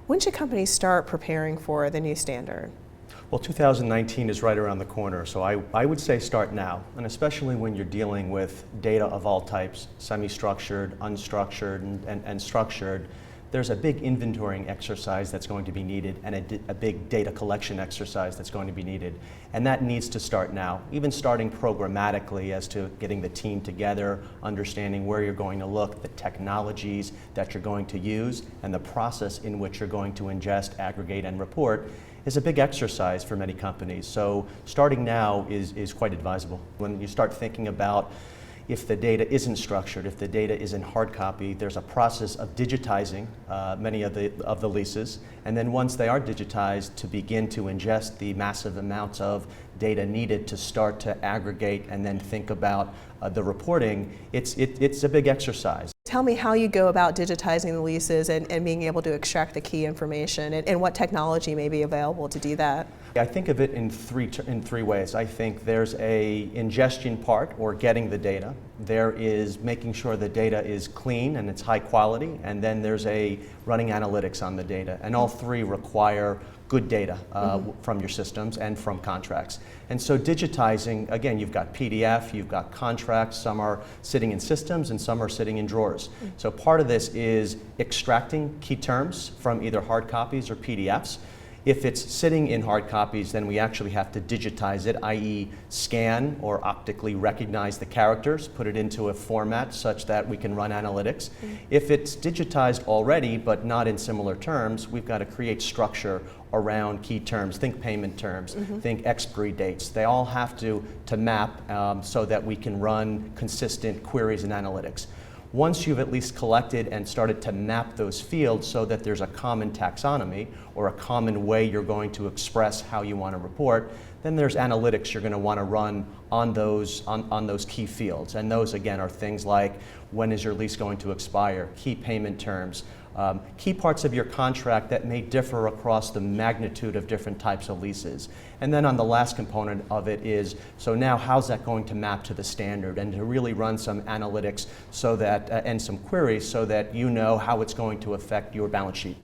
When should companies start preparing for the new standard? Well, 2019 is right around the corner, so I would say start now, and especially when you're dealing with data of all types, semi-structured, unstructured, and structured. There's a big inventorying exercise that's going to be needed and a big data collection exercise that's going to be needed. And that needs to start now, even starting programmatically as to getting the team together, understanding where you're going to look, the technologies that you're going to use, and the process in which you're going to ingest, aggregate, and report is a big exercise for many companies. So starting now is quite advisable. When you start thinking about if the data isn't structured, if the data is in hard copy, there's a process of digitizing many of the leases, and then once they are digitized, to begin to ingest the massive amounts of data needed to start to aggregate and then think about the reporting. It's a big exercise. Tell me how you go about digitizing the leases and being able to extract the key information, and what technology may be available to do that. I think of it in three ways. I think there's a ingestion part, or getting the data. There is making sure the data is clean and it's high quality, and then there's a running analytics on the data. And all three require good data from your systems and from contracts. And so digitizing, again, you've got PDF, you've got contracts, some are sitting in systems and some are sitting in drawers. So part of this is extracting key terms from either hard copies or PDFs. If it's sitting in hard copies, then we actually have to digitize it, i.e. scan or optically recognize the characters, put it into a format such that we can run analytics. If it's digitized already but not in similar terms, we've got to create structure around key terms. Think payment terms, think expiry dates. They all have to map so that we can run consistent queries and analytics. Once you've at least collected and started to map those fields so that there's a common taxonomy or a common way you're going to express how you want to report, then there's analytics you're going to want to run on those key fields. And those, again, are things like when is your lease going to expire, key payment terms, key parts of your contract that may differ across the magnitude of different types of leases. And then on the last component of it is, so now how's that going to map to the standard, and to really run some analytics so that, and some queries so that you know how it's going to affect your balance sheet.